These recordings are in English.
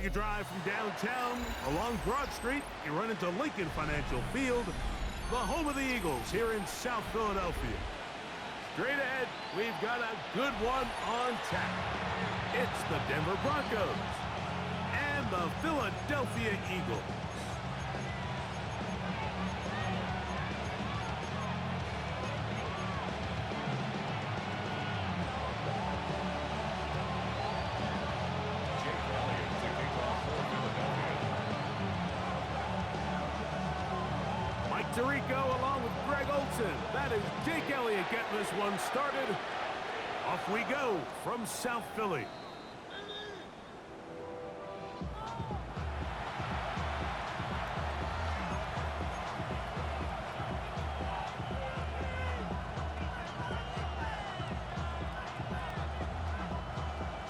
Take a drive from downtown along Broad Street. You run into Lincoln Financial Field, the home of the Eagles here in South Philadelphia. Straight ahead, we've got a good one on tap. It's the Denver Broncos and the Philadelphia Eagles. Tirico along with Greg Olsen. That is Jake Elliott getting this one started. Off we go from South Philly.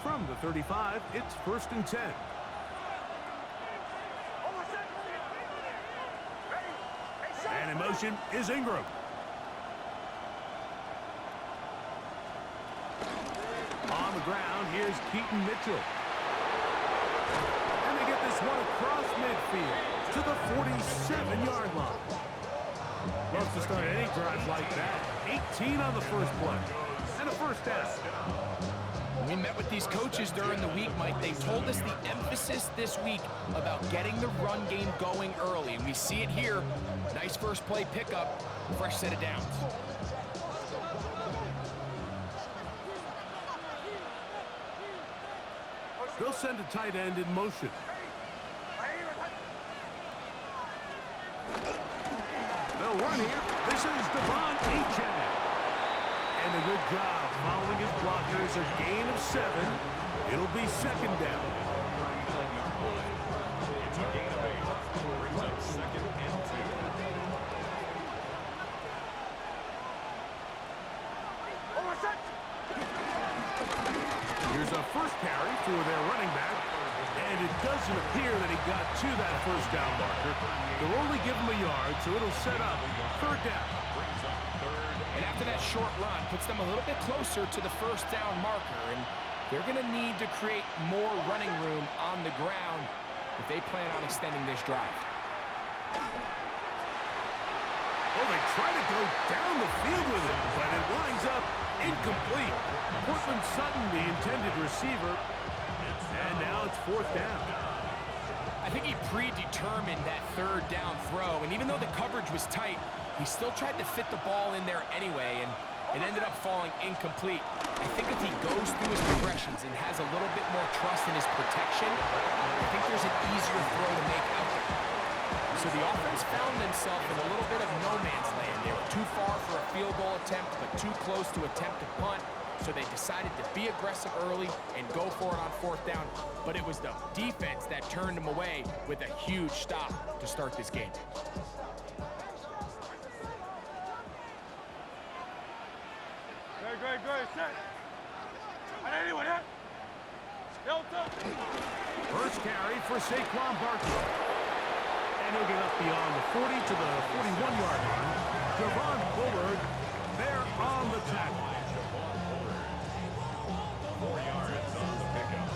From the 35, it's 1st and 10. And in motion is Ingram. On the ground, here's Keaton Mitchell. And they get this one across midfield to the 47-yard line. Love to start any drive like that. 18 on the first play. And a first down. We met with these coaches during the week, Mike. They told us the emphasis this week about getting the run game going early, and we see it here. Nice first play pickup, fresh set of downs. They'll send a tight end in motion. They'll run here. This is Devon Achane. And a good job following his blockers, a gain of 7. It'll be 2nd down. It's a gain of 8. Brings up 2nd and 2. Here's a first carry for their running back. And it doesn't appear that he got to that first down marker. They'll only give him a yard, so it'll set up 3rd down. And after that short run, puts them a little bit closer to the first down marker. And they're going to need to create more running room on the ground if they plan on extending this drive. Oh, they try to go down the field with it, but it winds up incomplete. Portland Sutton, the intended receiver, and now it's 4th down. I think he predetermined that 3rd down throw, and even though the coverage was tight, he still tried to fit the ball in there anyway, and it ended up falling incomplete. I think if he goes through his progressions and has a little bit more trust in his protection, I think there's an easier throw to make out there. So the offense found themselves in a little bit of no man's land. They were too far for a field goal attempt, but too close to attempt a punt. So they decided to be aggressive early and go for it on 4th down. But it was the defense that turned them away with a huge stop to start this game. Great, set. First carry for Saquon Barkley. And he'll get up beyond the 40 to the 41-yard line. Javon Bullard there on the tackle. 4 yards on the pickup.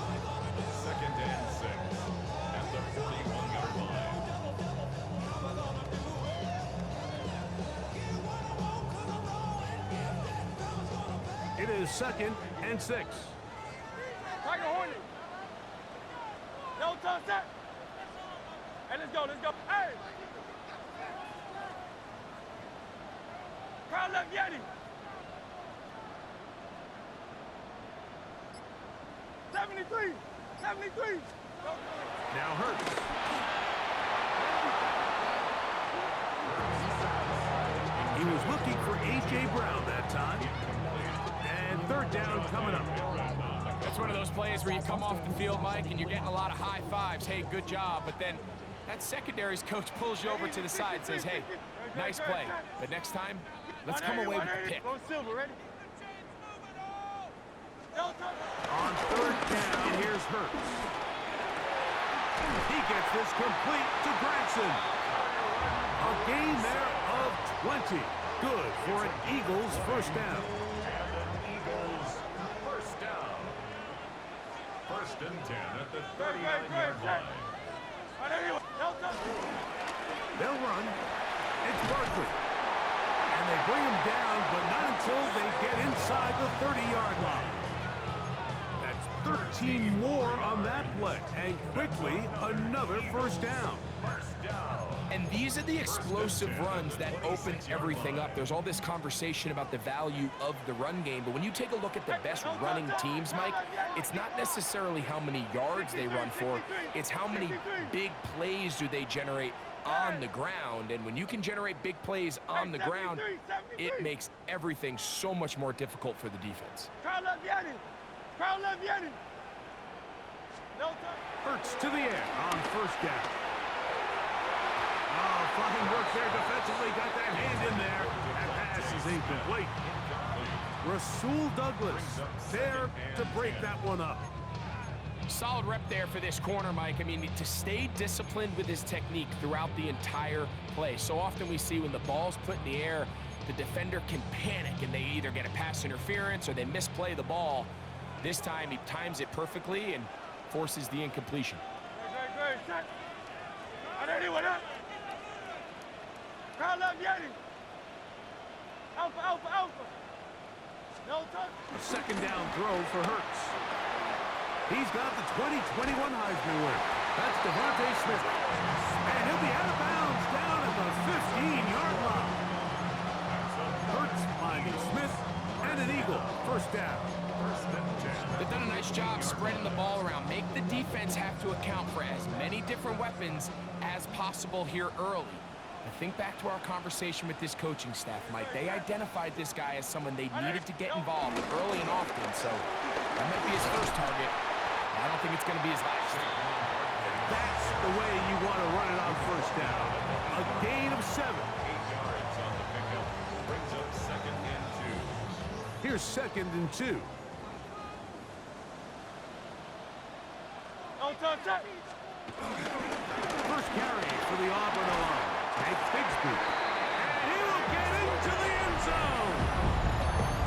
2nd and 6 at the 41-yard line. It is 2nd and 6. Tiger Hornet. No touch that. Hey, let's go. Hey! Crowd left Yeti. 73. Now Hurts. He was looking for A.J. Brown that time. And 3rd down coming up. That's one of those plays where you come off the field, Mike, and you're getting a lot of high fives. Hey, good job. But then that secondary's coach pulls you over to the side and says, hey, nice play. But next time, let's come away with the pick. On 3rd down, here's Hurts. He gets this complete to Gregson. A gain there of 20. Good for an Eagles first down. And an Eagles first down. First and 10 at the 39-yard line. They'll run. It's Barkley. And they bring him down, but not until they get inside the 30-yard line. That's 13 more on that play. And quickly, another first down. And these are the explosive runs that open everything up. There's all this conversation about the value of the run game, but when you take a look at the best running teams, Mike, it's not necessarily how many yards they run for, it's how many big plays do they generate on the ground. And when you can generate big plays on the ground, it makes everything so much more difficult for the defense. Hurts to the air on first down. Oh, fine work there defensively. Got that hand in there. That pass is incomplete. Rasul Douglas there to break that one up. Solid rep there for this corner, Mike. I mean, to stay disciplined with his technique throughout the entire play. So often we see when the ball's put in the air, the defender can panic and they either get a pass interference or they misplay the ball. This time he times it perfectly and forces the incompletion. A second down throw for Hurts. He's got the 2021 Heisman winner. That's Devontae Smith. And he'll be out of bounds down at the 15-yard line. Hurts finding Smith and an Eagle. First down. They've done a nice job spreading the ball around. Make the defense have to account for as many different weapons as possible here early. I think back to our conversation with this coaching staff, Mike. They identified this guy as someone they needed to get involved early and often, so that might be his first target. I don't think it's going to be his last. That's the way you want to run it on first down. A gain of 7. 8 yards on the pickup. Brings up 2nd and 2. Here's 2nd and 2. First carry for the Auburn alarm. Hank Bigsby. And he will get into the end zone.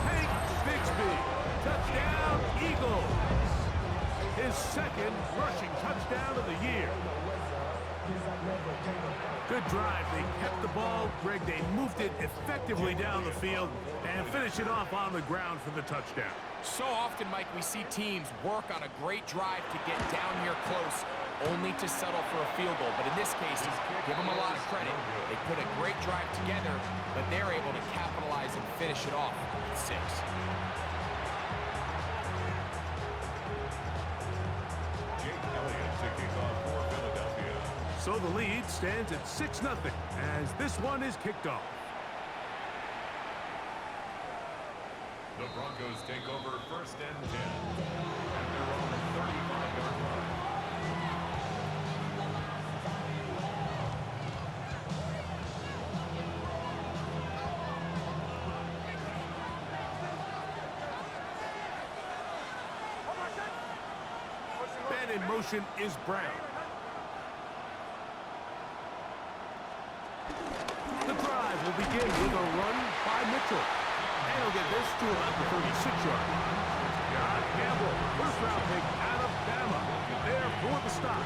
Hank Bigsby. Touchdown, Eagles. His 2nd rushing touchdown of the year. Good drive. They kept the ball. Greg, they moved it effectively down the field and finish it off on the ground for the touchdown. So often, Mike, we see teams work on a great drive to get down here close, only to settle for a field goal. But in this case, give them a lot of credit. They put a great drive together, but they're able to capitalize and finish it off at 6. So the lead stands at 6-0 as this one is kicked off. The Broncos take over 1st and 10 at their own 35-yard line. Ben in motion is Brown. The drive will begin with a run by Mitchell. And he'll get this to about the 36-yard line. John Campbell, first-round pick out of Bama, there for the stop.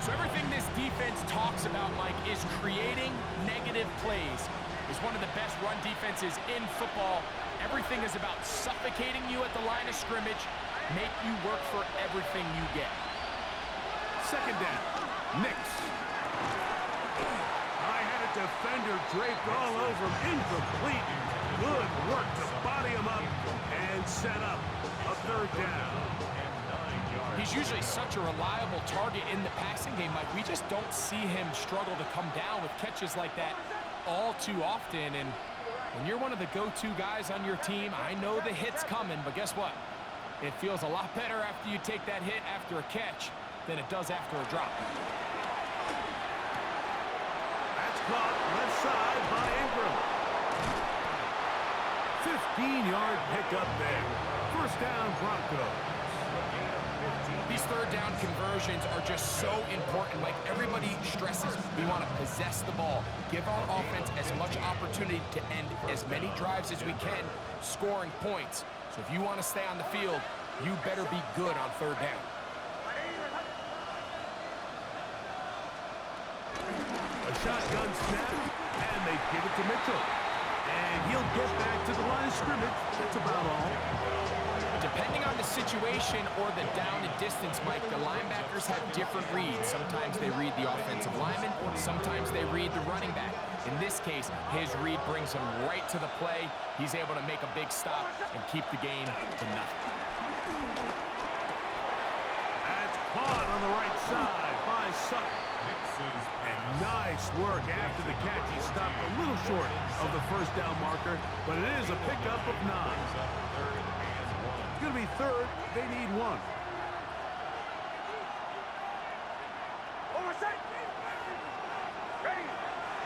So everything this defense talks about, Mike, is creating negative plays. It's one of the best run defenses in football. Everything is about suffocating you at the line of scrimmage, make you work for everything you get. Second down, Nix. Defender draped all over him, incomplete. Good work to body him up and set up a 3rd down. He's usually such a reliable target in the passing game, Mike. We just don't see him struggle to come down with catches like that all too often. And when you're one of the go-to guys on your team, I know the hit's coming, but guess what? It feels a lot better after you take that hit after a catch than it does after a drop. Caught left side by Ingram. 15-yard pickup there. First down, Broncos. These 3rd down conversions are just so important. Like everybody stresses, we want to possess the ball, give our offense as much opportunity to end as many drives as we can, scoring points. So if you want to stay on the field, you better be good on 3rd down. A shotgun snap, and they give it to Mitchell. And he'll get back to the line of scrimmage. That's about all. Depending on the situation or the down and distance, Mike, the linebackers have different reads. Sometimes they read the offensive lineman, sometimes they read the running back. In this case, his read brings him right to the play. He's able to make a big stop and keep the game to nothing. That's caught on the right side by Sutton. And nice work after the catch. He stopped a little short of the first down marker, but it is a pickup of 9. It's going to be third. They need 1. Oversight. Ready.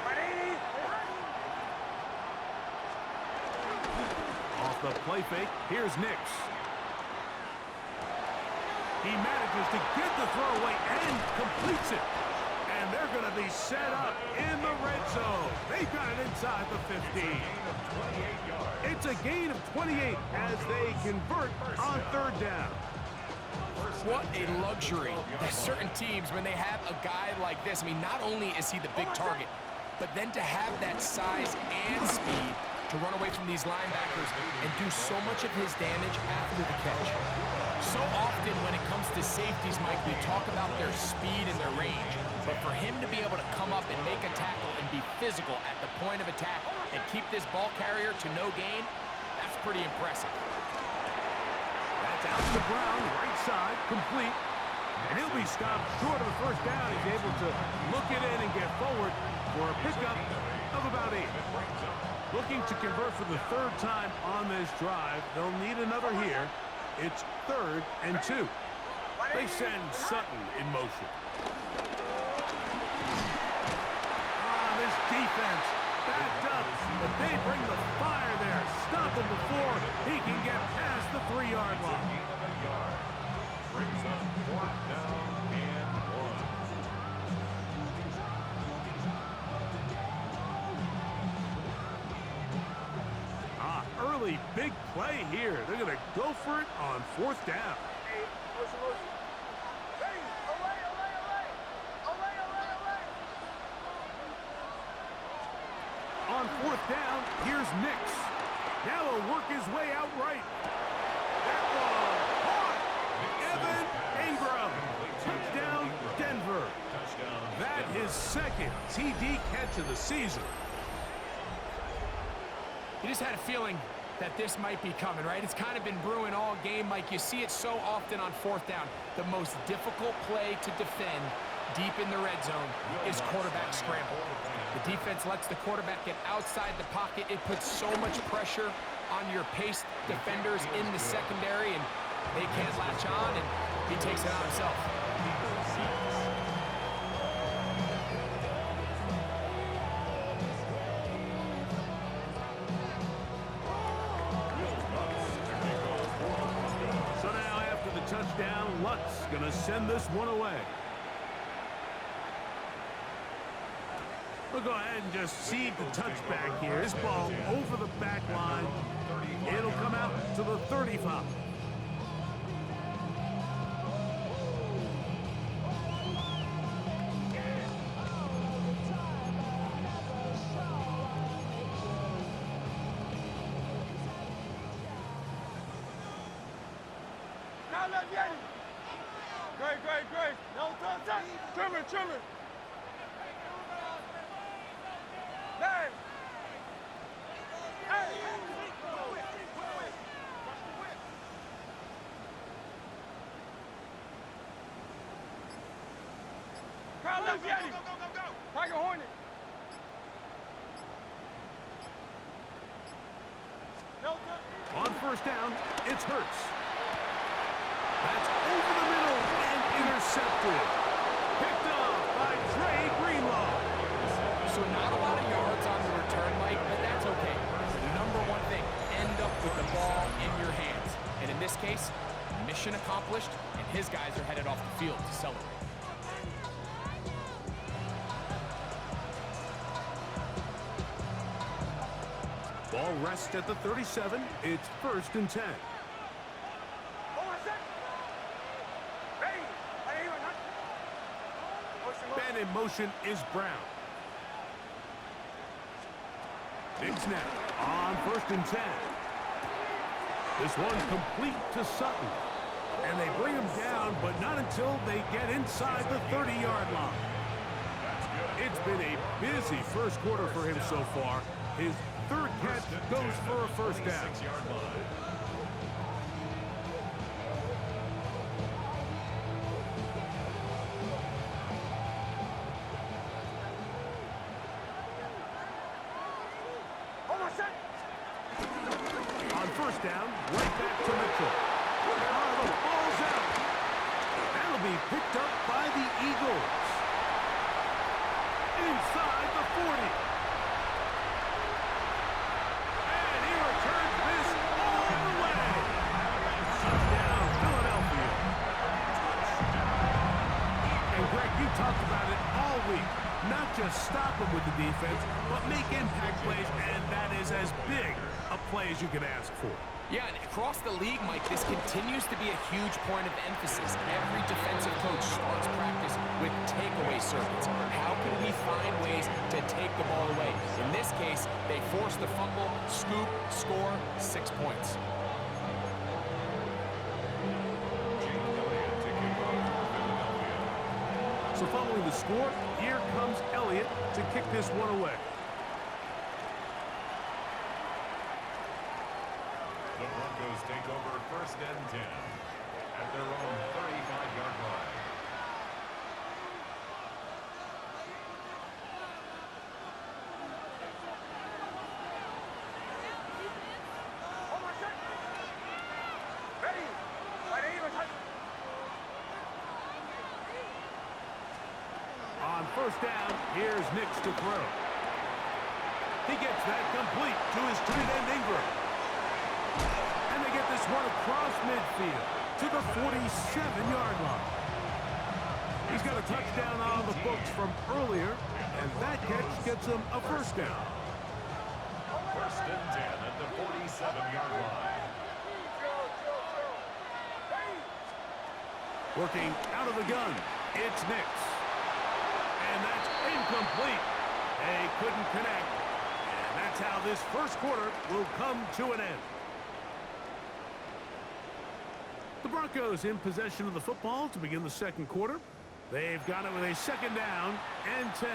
Ready. Off the play fake, here's Nix. He manages to get the throw away and completes it. And they're going to be set up in the red zone. They got it inside the 15. It's a gain of 28 as they convert on third down. What a luxury that certain teams, when they have a guy like this, I mean, not only is he the big target, but then to have that size and speed to run away from these linebackers and do so much of his damage after the catch. So often when it comes to safeties, Mike, we talk about their speed and their range. But for him to be able to come up and make a tackle and be physical at the point of attack and keep this ball carrier to no gain, that's pretty impressive. That's out to Brown, right side, complete. And he'll be stopped short of the first down. He's able to look it in and get forward for a pickup of about 8. Looking to convert for the third time on this drive. They'll need another here. It's 3rd and 2. They send Sutton in motion. This defense backed up, but they bring the fire there. Stop him before he can get past the 3-yard line. Brings up 4th down and 1. Early big play here. They're going to go for it on 4th down. On 4th down, here's Nix. Now he'll work his way out right. That ball caught. Evan Ingram. Touchdown, Denver. That his 2nd TD catch of the season. You just had a feeling that this might be coming, right? It's kind of been brewing all game, Mike. You see it so often on 4th down. The most difficult play to defend deep in the red zone is quarterback scramble. The defense lets the quarterback get outside the pocket. It puts so much pressure on your paced defenders in the secondary, and they can't latch on, and he takes it on himself. So now after the touchdown, Lutz going to send this one away. We'll go ahead and just cede the touchback here. This ball over the back line. It'll come out to the 35. Now let's get it. Great. No touch. Trimmer. Hey. Crowd, let's get him. Go. Tiger Hornet. No touch. On 1st down, it's Hurts. That's over the middle and intercepted. Picked up by Dre Greenlaw. So not a lot of yards on the return, Mike, but that's okay. Number one thing, end up with the ball in your hands. And in this case, mission accomplished, and his guys are headed off the field to celebrate. Ball rests at the 37. It's 1st and 10. Ben in motion is Brown. Knicks now on 1st and 10. This one complete to Sutton. And they bring him down, but not until they get inside the 30-yard line. It's been a busy first quarter for him so far. His third catch goes for a first down. On first down, right back to Mitchell. The ball's out. That'll be picked up by the Eagles. Inside the 40. And he returns this all the way. Touchdown, Philadelphia. And Greg, you talked about it all week. Not just stop him with the defense, but make impact plays, and that is as big a play as you can ask for. Yeah, and across the league, Mike, this continues to be a huge point of emphasis. Every defensive coach starts practice with takeaway circuits. How can we find ways to take the ball away? In this case, they forced the fumble, scoop, score, 6 points. So following the score, here comes Elliott to kick this one away. The Broncos take over 1st and 10 at their own 35-yard line. On first down, here's Nix to throw. He gets that complete to his tight end Ingram. And they get this one across midfield to the 47-yard line. He's got a touchdown on the books from earlier, and that catch gets him a first down. 1st and 10 at the 47-yard line. Working out of the gun, it's Nix. And that's incomplete. They couldn't connect. And that's how this first quarter will come to an end. The Broncos in possession of the football to begin the second quarter. They've got it with a 2nd down and 10.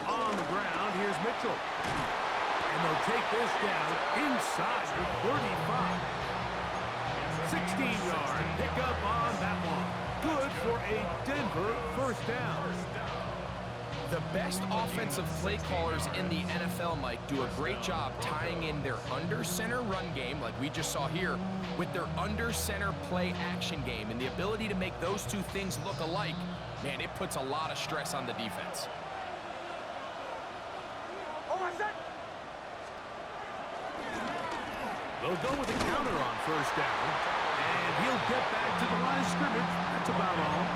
On the ground, here's Mitchell. And they'll take this down inside the 35. 16-yard pickup on that one. Good for a Denver first down. The best offensive play callers in the NFL, Mike, do a great job tying in their under-center run game, like we just saw here, with their under-center play action game. And the ability to make those two things look alike, man, it puts a lot of stress on the defense. They'll go with a counter on first down. And he'll get back to the line of scrimmage. That's about all.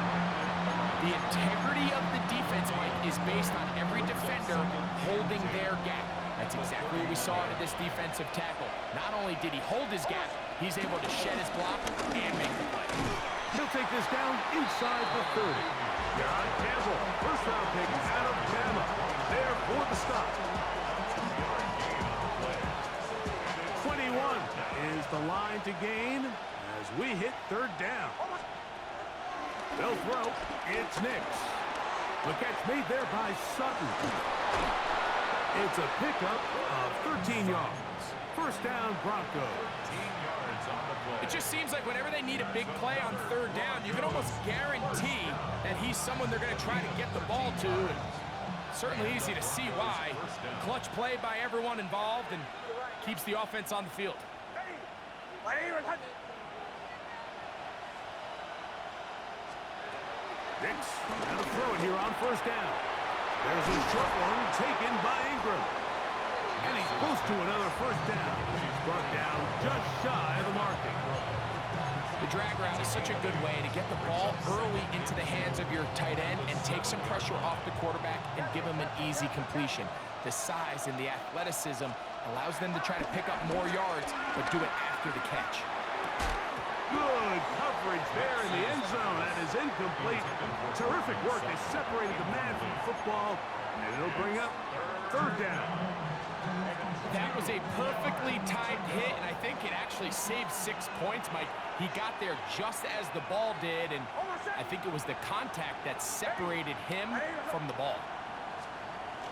The integrity of the defense, Mike, is based on every defender holding their gap. That's exactly what we saw out of this defensive tackle. Not only did he hold his gap, he's able to shed his block and make the play. He'll take this down inside the 30. John Campbell, first-round pick out of Bama. There for the stop. 21 is the line to gain as we hit 3rd down. They'll throw. It's Nix. The catch made there by Sutton. It's a pickup of 13 yards. First down, Broncos. It just seems like whenever they need a big play on 3rd down, you can almost guarantee that he's someone they're going to try to get the ball to. And certainly easy to see why. Clutch play by everyone involved and keeps the offense on the field. Nix, now to throw it here on first down. There's a short one taken by Ingram. And he's close to another first down. He's brought down just shy of the marking. The drag route is such a good way to get the ball early into the hands of of your tight end and take some pressure off the quarterback and give him an easy completion. The size and the athleticism allows them to try to pick up more yards, but do it after the catch. Good coverage there in the end zone. That is incomplete. Terrific work. They separated the man from the football, and it'll bring up third down. That was a perfectly timed hit, and I think it actually saved 6 points, Mike. He got there just as the ball did, and I think it was the contact that separated him from the ball.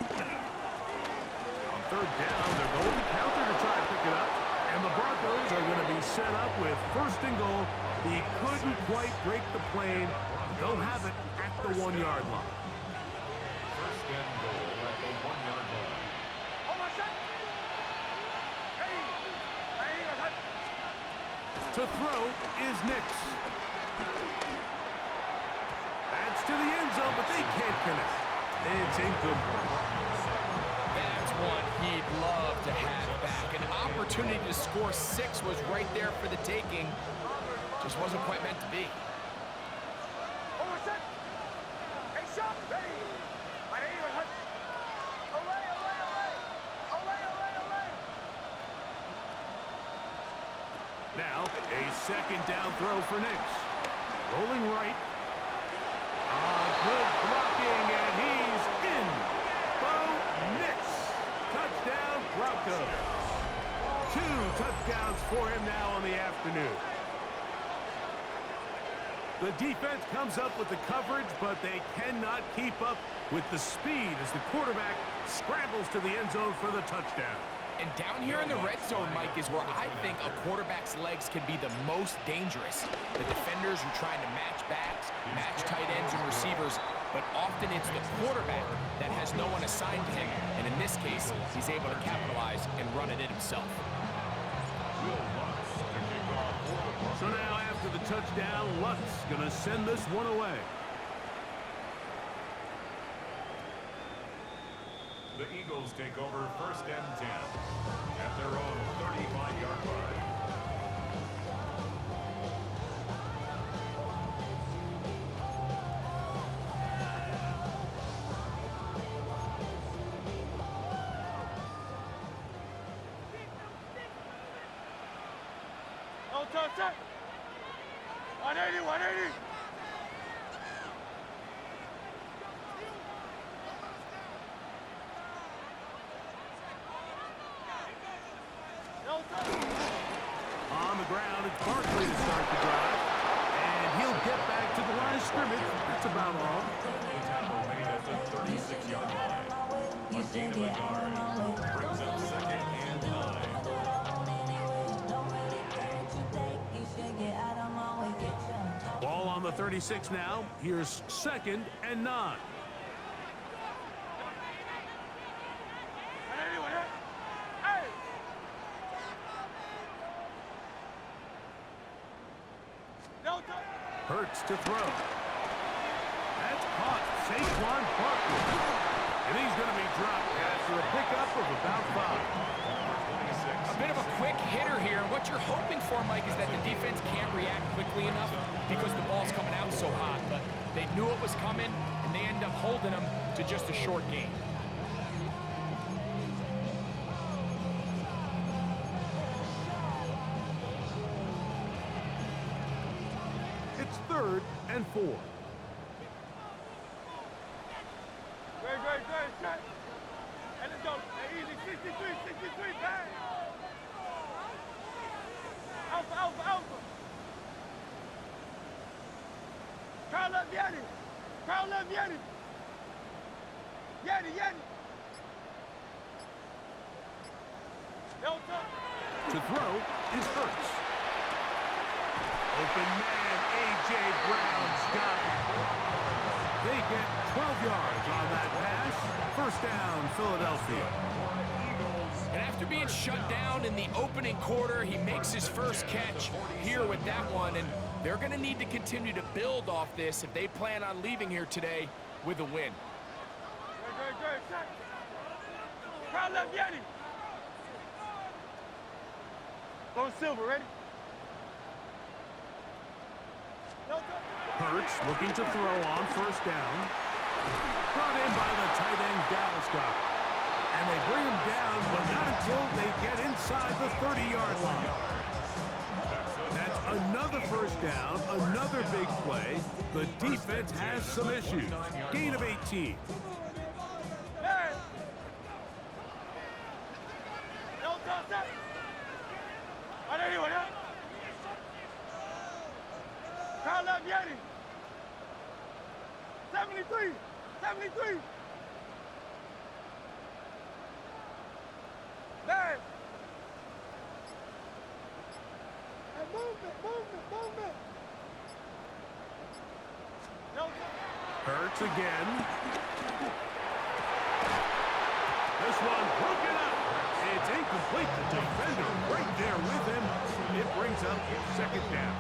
On third down, they're going to counter to try to pick it up, and the Broncos are going to be set up with first and goal. He couldn't quite break the plane. They'll have it at the 1-yard line. First and goal at the 1-yard line. To throw is Nix. That's to the end zone, but they can't connect. It's incomplete. That's one he'd love to have back. An opportunity to score 6 was right there for the taking. Just wasn't quite meant to be. Now, a second down throw for Nix. Rolling right. Good blocking, and he's in. Bo Nix. Touchdown, Broncos. 2 touchdowns for him now on the afternoon. The defense comes up with the coverage, but they cannot keep up with the speed as the quarterback scrambles to the end zone for the touchdown. And down here in the red zone, Mike, is where I think a quarterback's legs can be the most dangerous. The defenders are trying to match backs, match tight ends and receivers, but often it's the quarterback that has no one assigned to him. And in this case, he's able to capitalize and run it in himself. So now after the touchdown, Lutz going to send this one away. The Eagles take over first and 10 at their own 35-yard line. No touch. 180, 180. On the ground, it's Barkley to start the drive. And he'll get back to the line of scrimmage. That's about all. The tackle made at the 36-yard line. A gain of a yard brings up second and 9. Ball on the 36 now. Here's second and 9. Hurts to throw. That's caught. Saquon Barkley. And he's going to be dropped after a pickup of about 5. A bit of a quick hitter here. What you're hoping for, Mike, is that the defense can't react quickly enough because the ball's coming out so hot. But they knew it was coming, and they end up holding them to just a short gain. It's 3rd and 4. Great. Shot. And let's go. Hey, easy. 63, bang. Alpha. Carl up, Yanni. Yanni. No touch. To throw is Hurts. Open man, A.J. Brown's got it. They get 12 yards on that pass. First down, Philadelphia. And after being shut down in the opening quarter, he makes his first catch here with that one. And they're going to need to continue to build off this if they plan on leaving here today with a win. Great. Shot. Carl up, Yanni. Go Silver, ready? No touch. Hurts looking to throw on first down. Brought in by the tight end Dallas Goedert. And they bring him down, but not until they get inside the 30-yard line. That's another first down, another big play. The defense has some issues. Gain of 18. Crowd left Yeti. 73. 73. There. Hey, movement. Hurts again. This one broken up. It's incomplete. The defender right there with him. It brings up second down.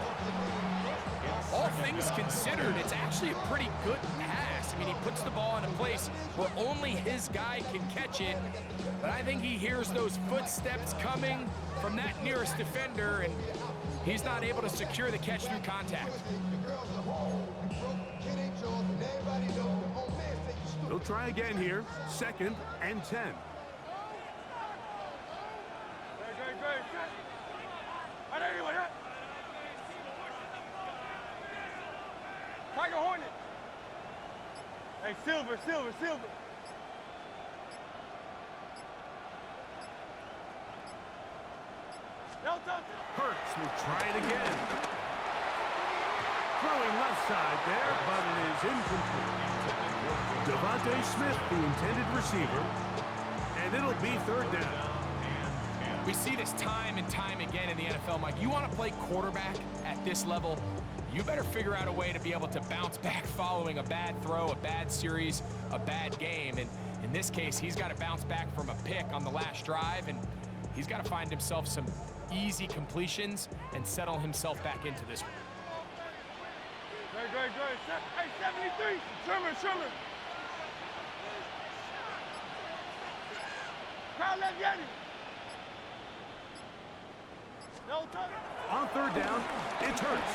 All things considered, it's actually a pretty good pass. I mean, he puts the ball in a place where only his guy can catch it. But I think he hears those footsteps coming from that nearest defender, and he's not able to secure the catch through contact. They'll try again here. 2nd and 10. Tiger Hornet. Hey, Silver. Hurts will try it again. Throwing left side there, but it is incomplete. Devontae Smith, the intended receiver, and it'll be 3rd down. We see this time and time again in the NFL, Mike. You want to play quarterback at this level, you better figure out a way to be able to bounce back following a bad throw, a bad series, a bad game. And in this case, he's got to bounce back from a pick on the last drive, and he's got to find himself some easy completions and settle himself back into this one. Great. Hey, 73. Sherman. Crowd left Yeti. No touch. On 3rd down, it's Hurts.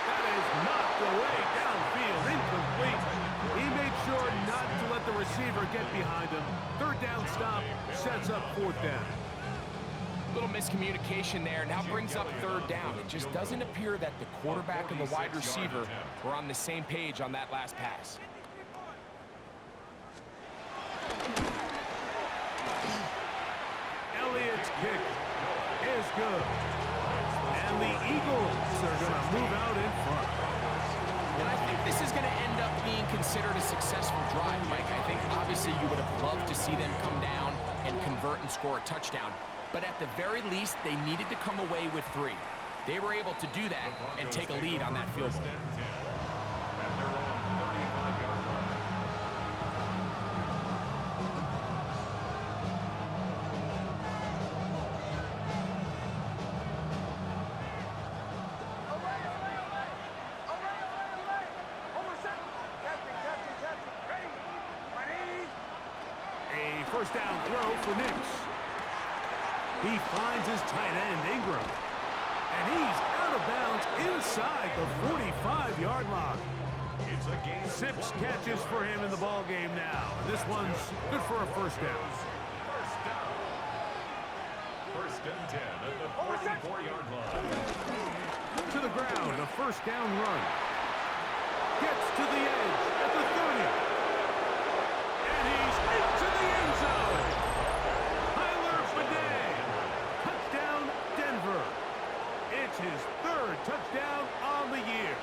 That is knocked away downfield, incomplete. He made sure not to let the receiver get behind him. 3rd down stop sets up 4th down. Little miscommunication there now brings up 3rd down. It just doesn't appear that the quarterback and the wide receiver were on the same page on that last pass. Elliott's kick is good. And the Eagles are going to move out in front. And I think this is going to end up being considered a successful drive, Mike. I think obviously you would have loved to see them come down and convert and score a touchdown. But at the very least, they needed to come away with 3. They were able to do that and take a lead on that field goal. A first down throw for Nix. He finds his tight end, Ingram. And he's out of bounds inside the 45-yard line. 6 catches for him in the ball game now. This one's good for a first down. First and 10 at the 44-yard line. To the ground, a first down run. Gets to the edge at the 30. And he's into the end zone. Touchdown, Denver. It's his 3rd touchdown on the year.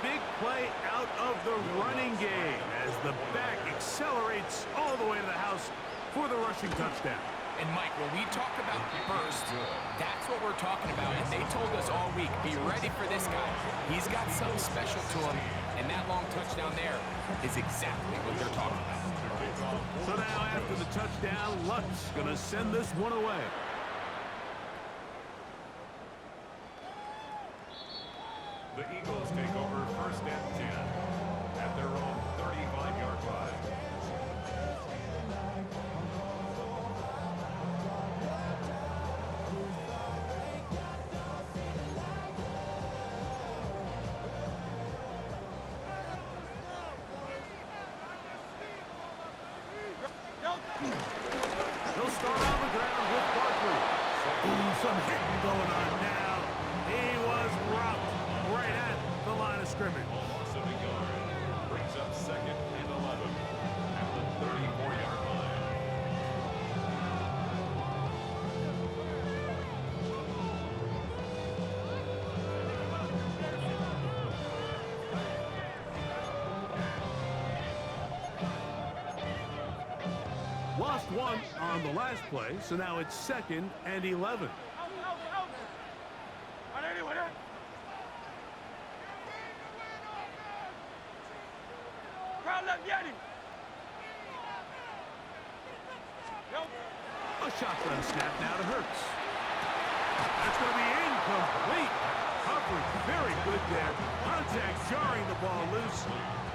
Big play out of the running game as the back accelerates all the way to the house for the rushing touchdown. And Mike, when we talk about burst, that's what we're talking about. And they told us all week, be ready for this guy. He's got something special to him. And that long touchdown there is exactly what they're talking about. So now after the touchdown, Luck's going to send this one away. The Eagles take over 1st and 10 at their own 35-yard line. going on now. He was rocked right at the line of scrimmage. Loss of a yard. Brings up 2nd and 11 at the 34-yard line. Lost one on the last play, so now it's 2nd and 11. A shotgun snap now to Hurts. That's going to be incomplete. Coverage very good there. Contact jarring the ball loose,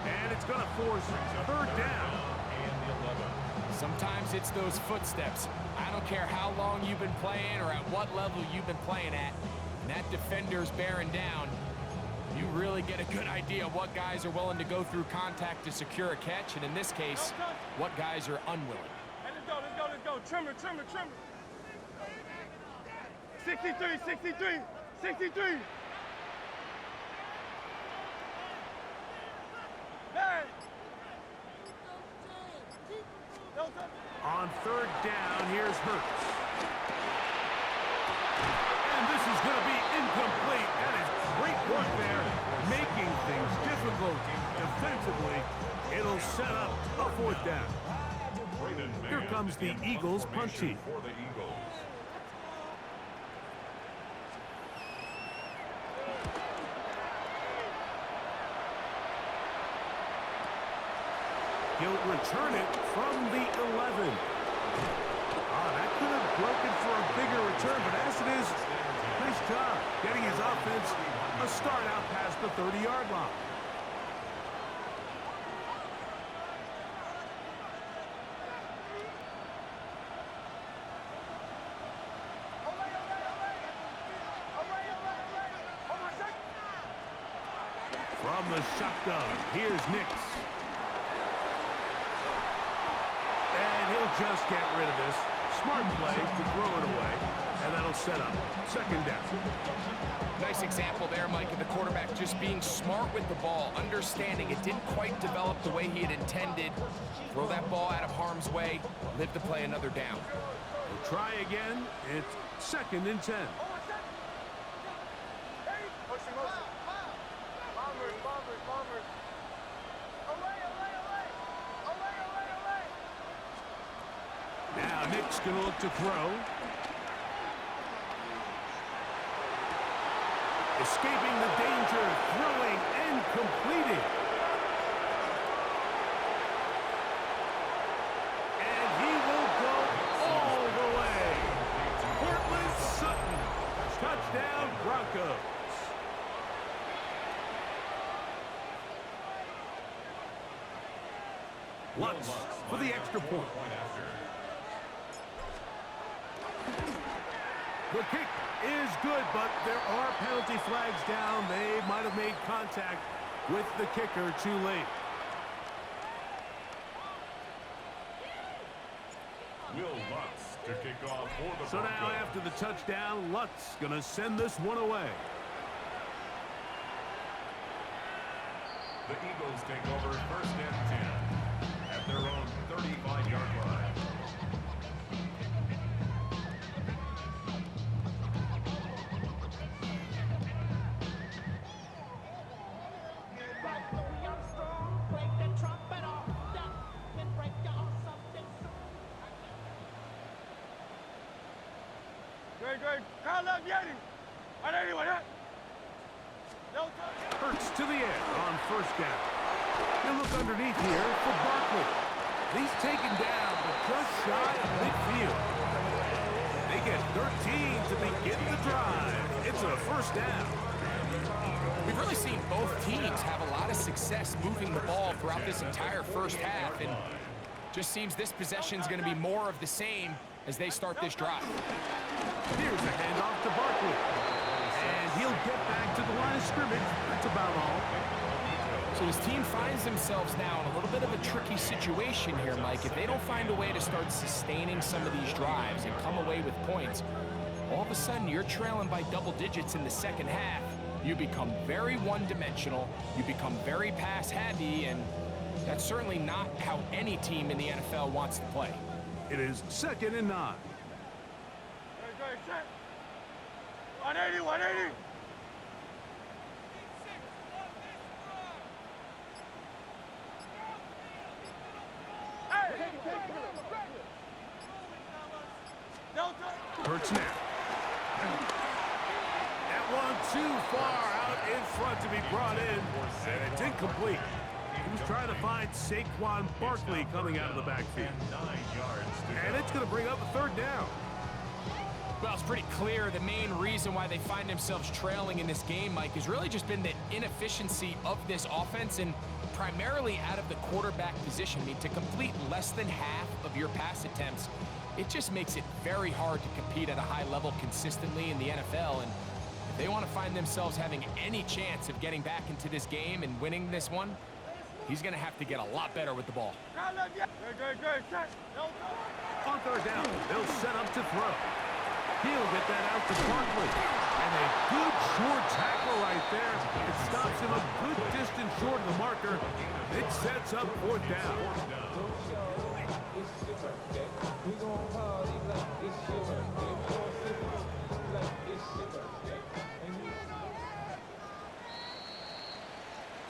and it's going to force 3rd down. Sometimes it's those footsteps. I don't care how long you've been playing or at what level you've been playing at. And that defender's bearing down. You really get a good idea of what guys are willing to go through contact to secure a catch, and in this case, what guys are unwilling. Hey, let's go. Trimmer. 63. Hey! On 3rd down, here's Hurts. And this is going to be incomplete. That is great work there, making things difficult defensively. It'll set up a 4th down. Here comes the Eagles punt team. For the Eagles. He'll return it from the 11. That could have broken for a bigger return, but as it is, nice job getting his offense a start out past the 30-yard line. From the shotgun, here's Nix. And he'll just get rid of this. Smart play to throw it away, and that'll set up 2nd down. Nice example there, Mike, of the quarterback just being smart with the ball, understanding it didn't quite develop the way he had intended. Throw that ball out of harm's way, live to play another down. We'll try again. It's 2nd and 10. Now Nick's going to look to throw. Escaping the danger, throwing and completing. And he will go all the way. Cortland Sutton, touchdown Broncos. Lutz for the extra point. The kick is good, but there are penalty flags down. They might have made contact with the kicker too late. Will Lutz to kick off for the So now Broncos. after the touchdown, Lutz going to send this one away. The Eagles take over 1st and 10 at their own 35-yard line. Great. Call up Yeti. Hurts to the end on 1st down. He'll look underneath here for Barkley. He's taken down, but just shy of midfield. They get 13 to begin the drive. It's a 1st down. We've really seen both teams have a lot of success moving the ball throughout this entire 1st half, and just seems this possession is going to be more of the same as they start this drive. Here's a handoff to Barkley. And he'll get back to the line of scrimmage. That's about all. So his team finds themselves now in a little bit of a tricky situation here, Mike. If they don't find a way to start sustaining some of these drives and come away with points, all of a sudden you're trailing by double digits in the second half. You become very one-dimensional, you become very pass-heavy, and that's certainly not how any team in the NFL wants to play. It is 2nd and 9. Good, set. 180, 180. Hurts now. That one too far out in front to be brought in, and it's incomplete. He was trying to find Saquon Barkley coming out of the backfield. And it's going to bring up a 3rd down. Well, it's pretty clear the main reason why they find themselves trailing in this game, Mike, has really just been the inefficiency of this offense and primarily out of the quarterback position. I mean, to complete less than half of your pass attempts, it just makes it very hard to compete at a high level consistently in the NFL. And if they want to find themselves having any chance of getting back into this game and winning this one, he's going to have to get a lot better with the ball. Good, set. On 3rd down, they'll set up to throw. He'll get that out to Barkley. And a good short tackle right there. It stops him a good distance short of the marker. It sets up 4th down.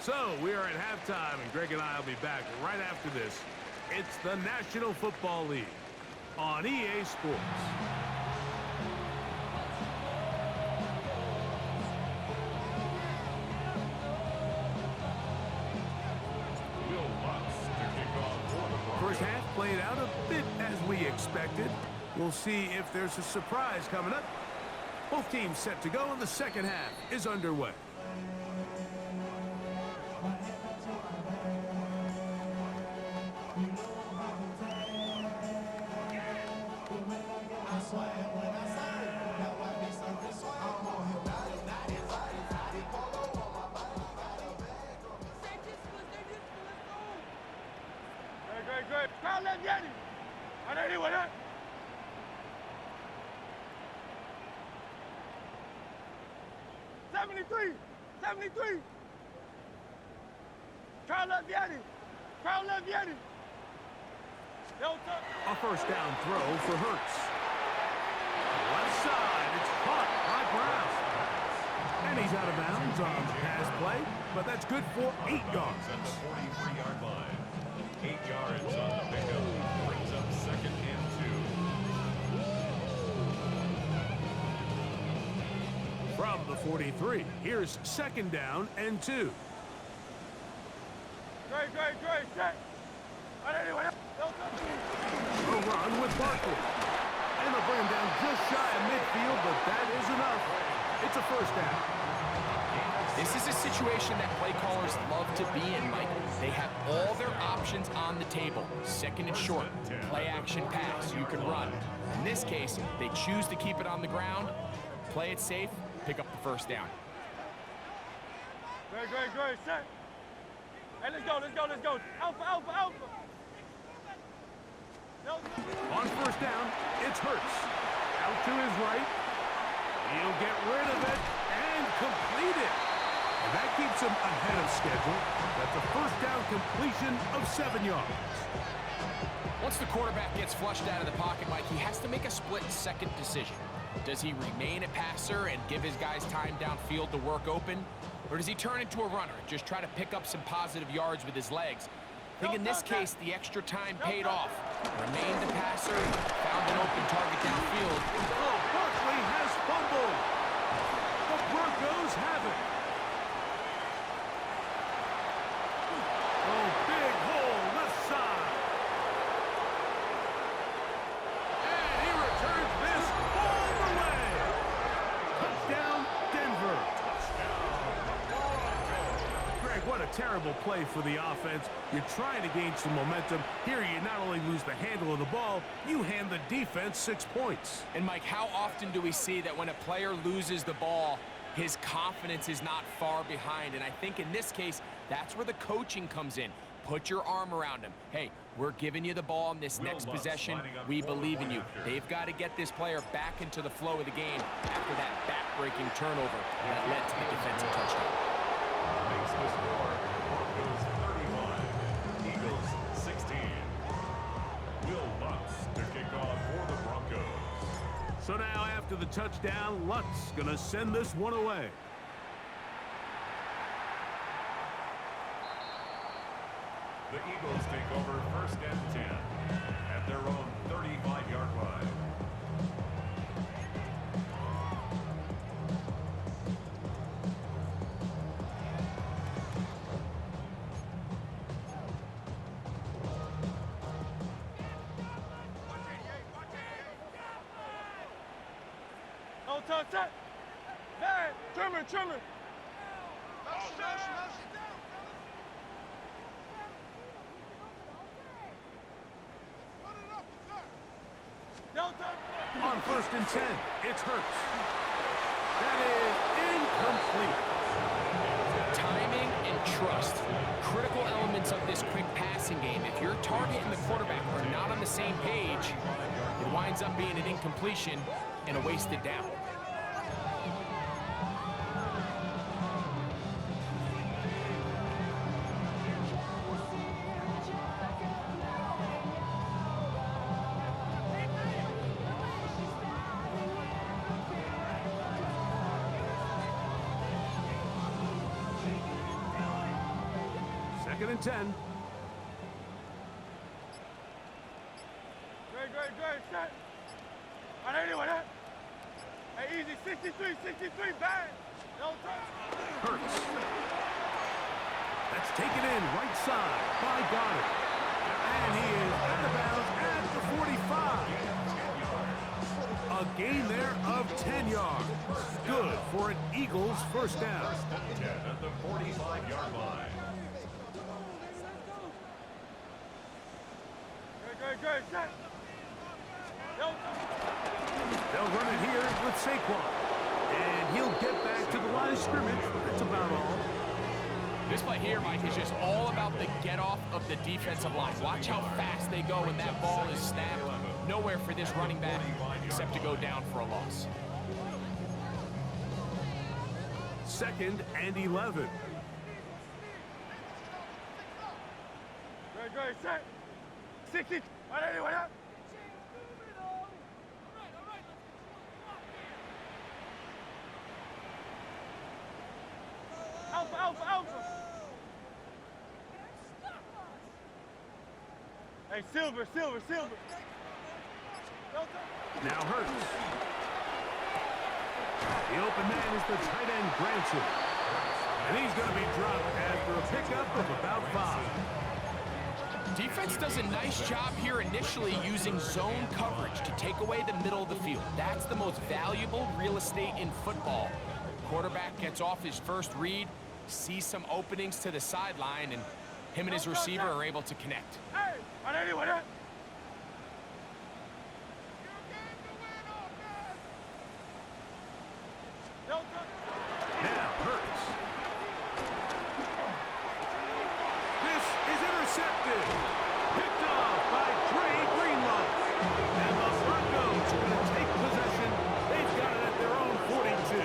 So we are at halftime, and Greg and I will be back right after this. It's the National Football League on EA Sports. First half played out a bit as we expected. We'll see if there's a surprise coming up. Both teams set to go, and the second half is underway. Good. Crowd left Yeti. 180, 180. Crowd left Yeti. Crowd left Yeti. A 1st down throw for Hurts. Left side, it's caught by Brown. And he's out of bounds on the pass play, but that's good for 8 yards. At the 43-yard line. 8 yards on the pickup. Brings up 2nd and 2. From the 43, here's 2nd down and 2. Great, set. 180, 180. A run with Barkley. And they'll bring him down just shy of midfield, but that is enough. It's a 1st down. This is a situation that play callers love to be in, Mike. They have all their options on the table. 2nd and short, play action pass, you can run. In this case, they choose to keep it on the ground, play it safe, pick up the 1st down. Great, set. Hey, let's go. Alpha. On 1st down, it's Hurts. Out to his right. He'll get rid of it and complete it. And that keeps him ahead of schedule. That's a 1st down completion of 7 yards. Once the quarterback gets flushed out of the pocket, Mike, he has to make a split-second decision. Does he remain a passer and give his guys time downfield to work open? Or does he turn into a runner, just try to pick up some positive yards with his legs? I think in this case, the extra time paid off. Remained a passer, found an open target downfield. Oh, Barkley has fumbled. The Broncos have it. Oh, big hole left side. And he returns this all the way. Touchdown, Denver. Greg, what a terrible play for the offense. You're trying to gain some momentum. Here you not only lose the handle of the ball, you hand the defense 6 points. And Mike, how often do we see that when a player loses the ball, his confidence is not far behind? And I think in this case, that's where the coaching comes in. Put your arm around him. Hey, we're giving you the ball in this next possession. We believe in you. They've got to get this player back into the flow of the game after that back-breaking turnover that led to the defensive touchdown. Makes the score. Broncos 31, Eagles 16. Will Lutz to kick off for the Broncos. So now after the touchdown, Lutz going to send this one away. The Eagles take over 1st and 10 at their own 35-yard line. No touch. Man, trimmer. On 1st and 10, it's Hurts. That is incomplete. Timing and trust, critical elements of this quick passing game. If your target and the quarterback are not on the same page, it winds up being an incompletion and a wasted down. Second and 10. Great, set. All right, anyway, that. Hey, easy, 63, bang. No touch. Hurts. That's taken in right side by Goddard. And he is out of bounds at the 45. A gain there of 10 yards. Good for an Eagles first down. 1st and 10 at the 45-yard line. Great, set. No touch. They'll run it here with Saquon. And he'll get back to the line of scrimmage. That's about all. This play here, Mike, is just all about the get-off of the defensive line. Watch how fast they go when that ball is snapped. Nowhere for this running back except to go down for a loss. 2nd and 11. Great, set. 60. All right, anyway, that. Alpha. Hey, Silver. Now Hurts. The open man is the tight end, Granson. And he's going to be dropped after a pickup of about 5. Defense does a nice job here initially using zone coverage to take away the middle of the field. That's the most valuable real estate in football. Quarterback gets off his first read, sees some openings to the sideline, and him and his receiver are able to connect. Hey, all right, anyway, that. No touch. Now Hurts. This is intercepted. Picked off by Dre Greenlaw. And the Broncos are going to take possession. They've got it at their own 42.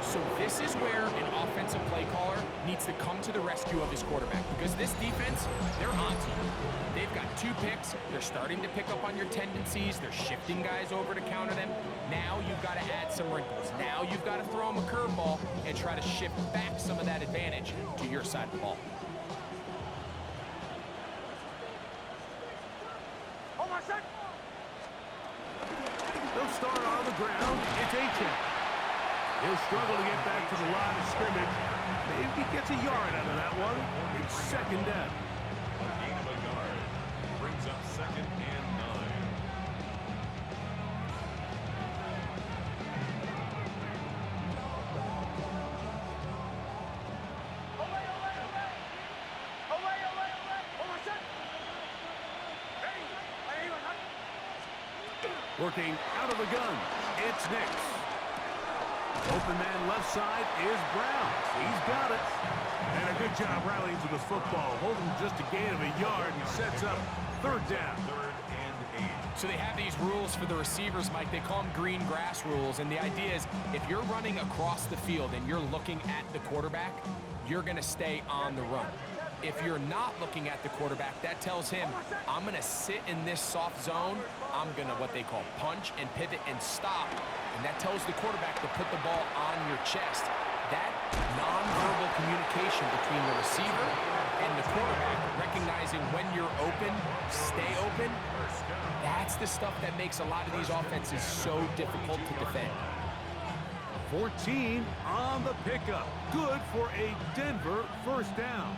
So this is where an offensive play caller needs to come to the rescue of his quarterback, because this defense, they're onto you. They've got 2 picks. They're starting to pick up on your tendencies. They're shifting guys over to counter them. Now you've got to add some wrinkles. Now you've got to throw them a curveball and try to shift back some of that advantage to your side of the ball. Hold on a sec. They'll start on the ground. It's Aiken. He'll struggle to get back to the line of scrimmage. Maybe he gets a yard out of that one. It's 2nd down. A gain of a yard brings up 2nd and 9. Away. Hold on a sec. Hey, Working out of the gun. It's Nix. Open man left side is Brown. He's got it. And a good job rallying to the football. Holding just a gain of a yard and sets up third down. Third and 8. So they have these rules for the receivers, Mike. They call them green grass rules. And the idea is if you're running across the field and you're looking at the quarterback, you're going to stay on the run. If you're not looking at the quarterback, that tells him, I'm going to sit in this soft zone. I'm going to what they call punch and pivot and stop. And that tells the quarterback to put the ball on your chest. That nonverbal communication between the receiver and the quarterback, recognizing when you're open, stay open, that's the stuff that makes a lot of these offenses so difficult to defend. 14 on the pickup. Good for a Denver first down.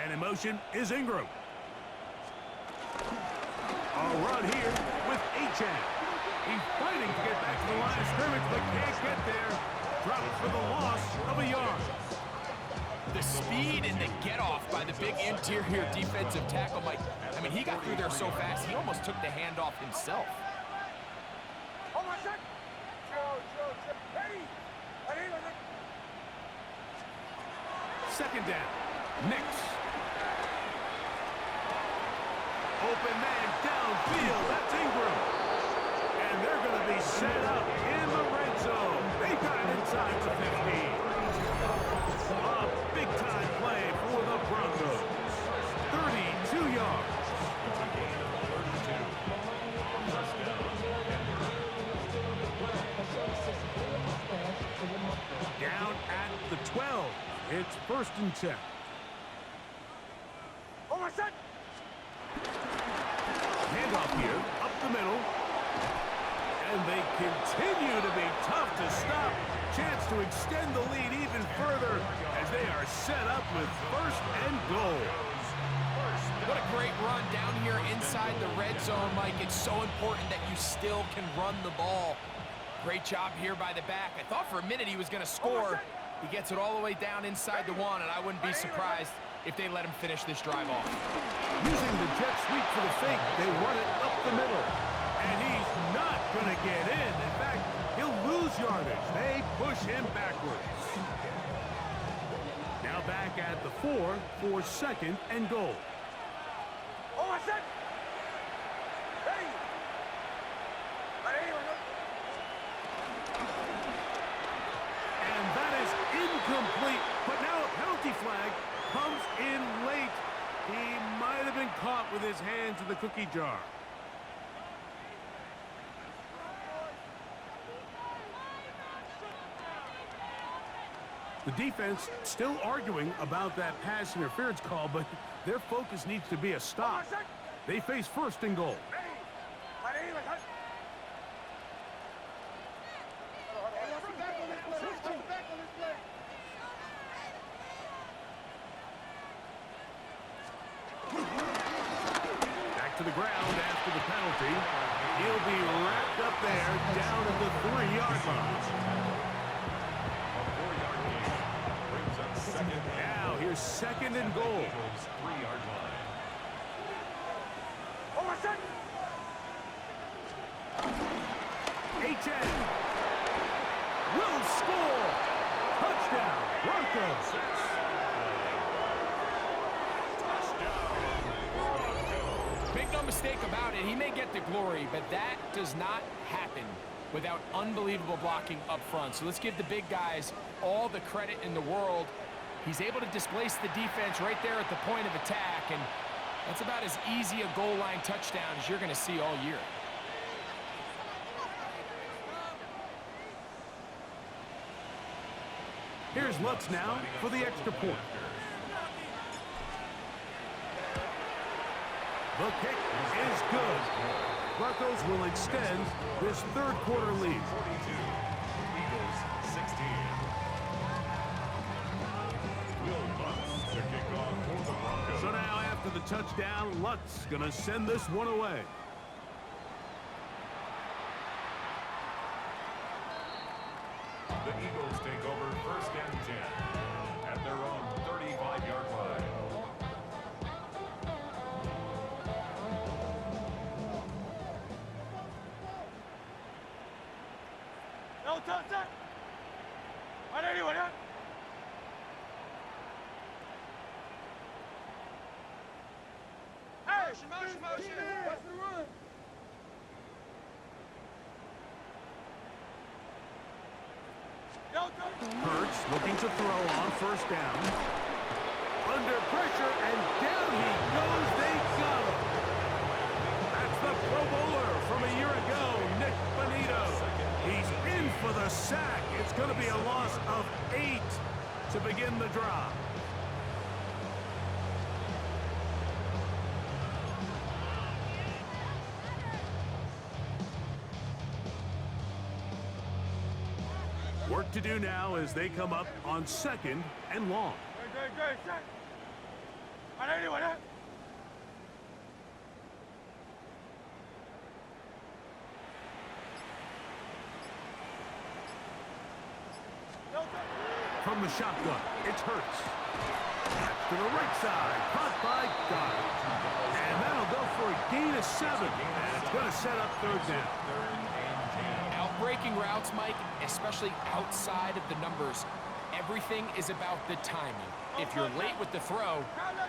And in motion is Ingram. A run here with Achan. He's fighting to get back to the line of scrimmage, but can't get there. Dropped for the loss of a yard. The speed and the get-off by the big interior defensive tackle, Mike. I mean, he got through there so fast, he almost took the handoff himself. Second down. Nix. Open man downfield. That's Ingram. And they're going to be set up in the red zone. They've got it inside the 15. A big-time play for the Broncos. 32 yards. Down at the 12. It's first and 10. Handoff here, up the middle. And they continue to be tough to stop. Chance to extend the lead even further as they are set up with first and goal. What a great run down here inside the red zone, Mike. It's so important that you still can run the ball. Great job here by the back. I thought for a minute he was going to score. He gets it all the way down inside the one, and I wouldn't be surprised if they let him finish this drive off. Using the jet sweep for the fake, they run it up the middle. And he's not going to get in. In fact, he'll lose yardage. They push him backwards. Now back at the 4 for second and goal. And that is incomplete. But now a penalty flag comes in late. He might have been caught with his hands in the cookie jar. The defense still arguing about that pass interference call, but their focus needs to be a stop. They face first and goal. Back to the ground after the penalty. He'll be wrapped up there down at the 3-yard line. Now here's second and goal. 3-yard line. Achan will score. Touchdown, Broncos. Make no mistake about it, he may get the glory, but that does not happen without unbelievable blocking up front. So let's give the big guys all the credit in the world. He's able to displace the defense right there at the point of attack, and that's about as easy a goal line touchdown as you're going to see all year. Here's Lutz now for the extra point. The kick is good. Broncos will extend this third quarter lead. 42. Eagles 16. To kick off for the Broncos. So now after the touchdown, Lutz gonna send this one away. The Eagles take over first and 10 at their own turn, set. Right anyway, yeah? Hey! Motion, motion. What's the run? Hurts looking to throw on first down. Under pressure, and down he goes. They got him. That's the Pro Bowler from a year ago, Nick Bonito. He's in for the sack. It's going to be a loss of 8 to begin the drive. Work to do now as they come up on 2nd and long. Good, set. Right anyway, yeah? From the shotgun, it's Hurts. To the right side, caught by Goddard. And that'll go for a gain of 7. And it's going to set up 3rd down. Breaking routes, Mike, especially outside of the numbers, everything is about the timing. If you're late with the throw,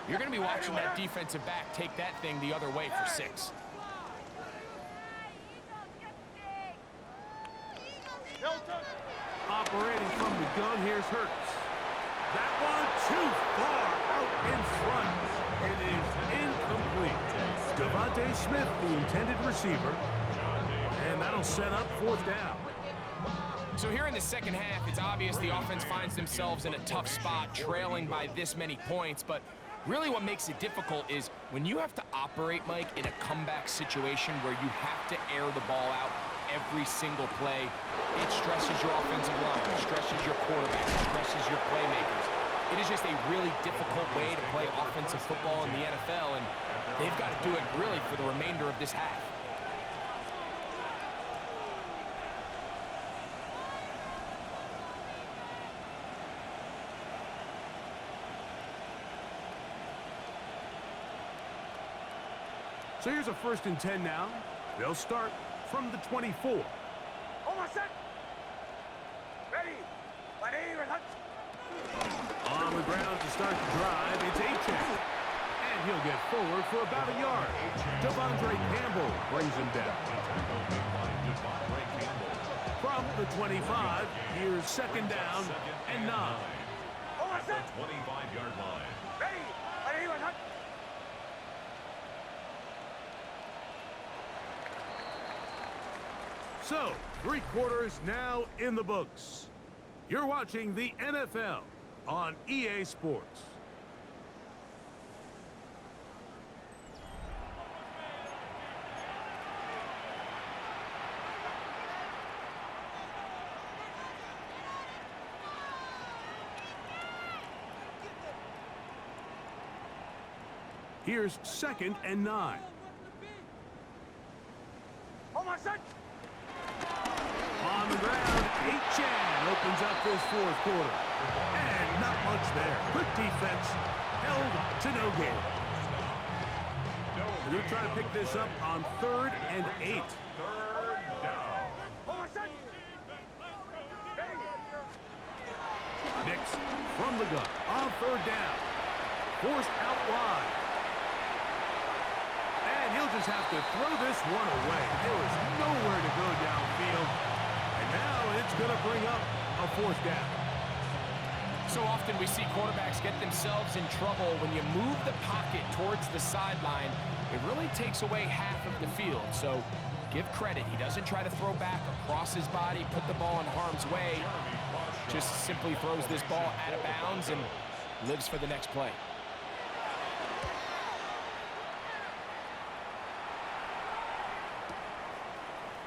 you're going to be watching that defensive back take that thing the other way for 6. Operating from the gun, here's Hurts. That one too far out in front. It is incomplete. Devontae Smith, the intended receiver. And that'll set up 4th down. So here in the second half, it's obvious the offense finds themselves in a tough spot, trailing by this many points. But really what makes it difficult is when you have to operate, Mike, in a comeback situation where you have to air the ball out every single play, it stresses your offensive line, it stresses your quarterback, it stresses your playmakers. It is just a really difficult way to play offensive football in the NFL, and they've got to do it really for the remainder of this half. So here's a 1st and 10 now. They'll start from the 24. On my set. Ready. On the ground to start the drive, it's A-Check. And he'll get forward for about a yard. Devondre Campbell brings him down. From the 25, here's 2nd down and 9. On my set. 25-yard line. Ready. So, 3 quarters now in the books. You're watching the NFL on EA Sports. Here's 2nd and 9. On my set. On the ground, Chan opens up this 4th quarter. And not much there. Good defense, held to no gain. They're trying to pick this up on 3rd and 8. 3rd down. On my set. Nix from the gun on 3rd down. Forced out wide. And he'll just have to throw this one away. There is nowhere to go downfield. Now it's going to bring up a 4th down. So often we see quarterbacks get themselves in trouble when you move the pocket towards the sideline. It really takes away half of the field. So give credit. He doesn't try to throw back across his body, put the ball in harm's way. Just simply throws this ball out of bounds and lives for the next play.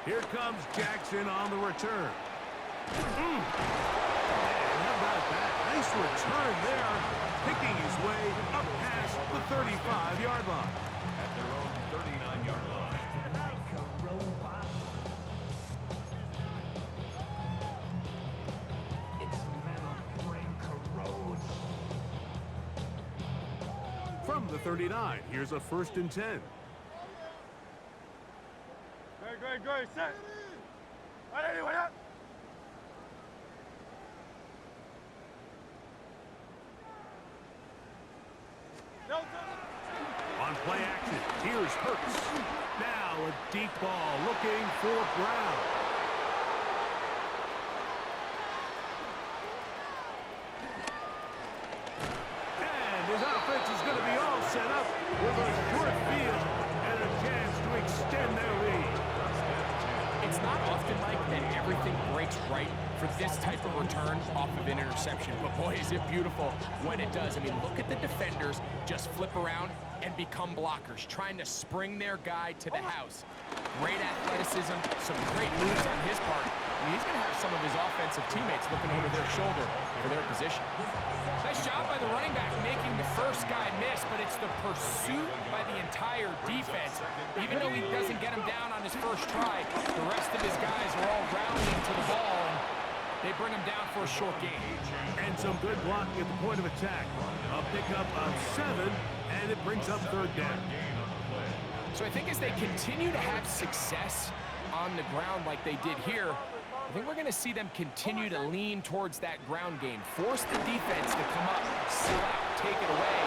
Here comes Jackson on the return. And how about that? Nice return there, picking his way up past the 35-yard line. At their own 39-yard line. From the 39, here's a 1st and 10. Good, set. Right anyway, yeah? Play action. Here's Hurts. Now a deep ball looking for Brown. And his offense is going to be all set up with a short field and a chance to extend their lead. It's not often, Mike, that everything breaks right for this type of return off of an interception. But boy, is it beautiful when it does. I mean, look at the defenders just flip around and become blockers, trying to spring their guy to the house. Great athleticism, some great moves on his part. I mean, he's going to have some of his offensive teammates looking over their shoulder for their position. Nice job by the running back making the first guy miss, but it's the pursuit by the entire defense. Even though he doesn't get him down on his first try, the rest of his guys are all rounding to the ball, and they bring him down for a short gain. And some good blocking at the point of attack. A pickup of 7, and it brings up third down. So I think as they continue to have success on the ground like they did here, I think we're going to see them continue to lean towards that ground game. Force the defense to come up, sell out, take it away.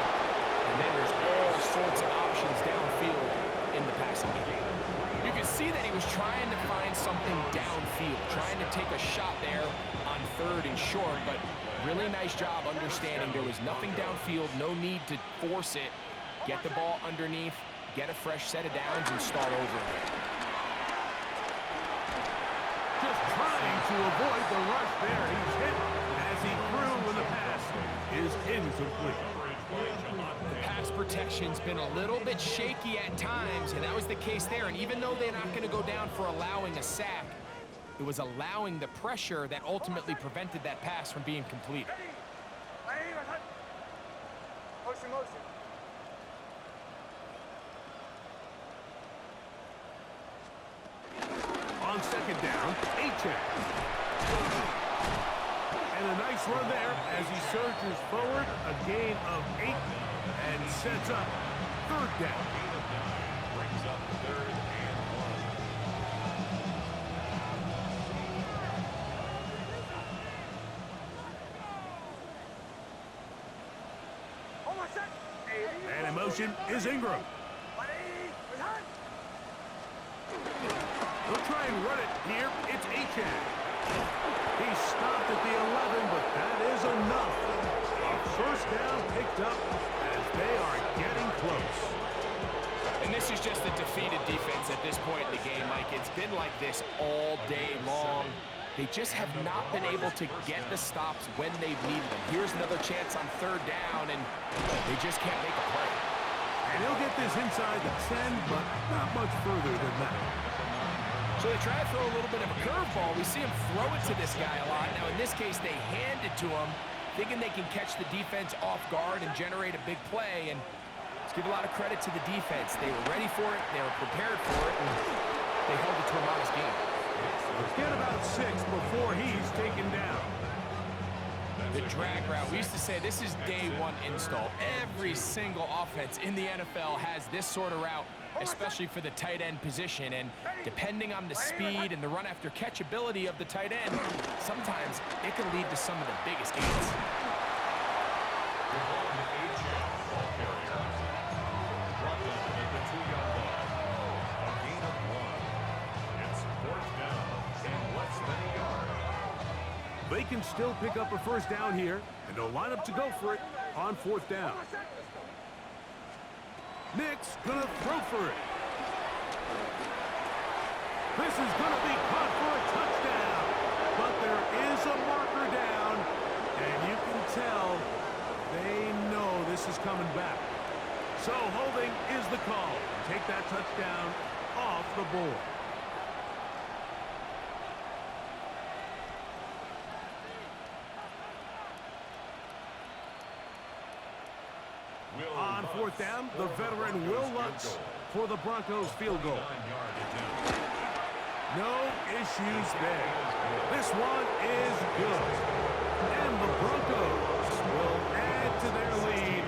And then there's all sorts of options downfield in the passing game. You can see that he was trying to find something downfield, trying to take a shot there on third and short, but really nice job understanding there was nothing downfield, no need to force it. Get the ball underneath, get a fresh set of downs, and start over again. Just trying to avoid the rush there. He's hit as he threw when the pass is incomplete. The pass protection's been a little bit shaky at times, and that was the case there. And even though they're not going to go down for allowing a sack, it was allowing the pressure that ultimately prevented that pass from being complete. Motion, motion. On second down, A-check. And a nice run there as he surges forward, a gain of 8, and sets up third down. Brings up third and 1. Hold on a sec. And in motion is Ingram. He'll try and run it here. It's A-check. He stopped at the 11, but that is enough. A first down picked up as they are getting close. And this is just a defeated defense at this point in the game, Mike. It's been like this all day long. They just have not been able to get the stops when they've needed them. Here's another chance on third down, and they just can't make a play. And he'll get this inside the 10, but not much further than that. So they try to throw a little bit of a curveball. We see him throw it to this guy a lot. Now, in this case, they hand it to him, thinking they can catch the defense off guard and generate a big play. And let's give a lot of credit to the defense. They were ready for it. They were prepared for it. And they held it to a modest game. Let's get about 6 before he's taken down. The drag route. We used to say this is day one install. Every single offense in the NFL has this sort of route, especially for the tight end position. And depending on the speed and the run after catch ability of the tight end, sometimes it can lead to some of the biggest gains. They can still pick up a first down here, and they'll line up to go for it on fourth down. Nick's gonna throw for it. This is gonna be caught for a touchdown, but there is a marker down, and you can tell they know this is coming back. So holding is the call. Take that touchdown off the board. On fourth down, the veteran Will Lutz for the Broncos field goal. No issues there. This one is good. And the Broncos will add to their lead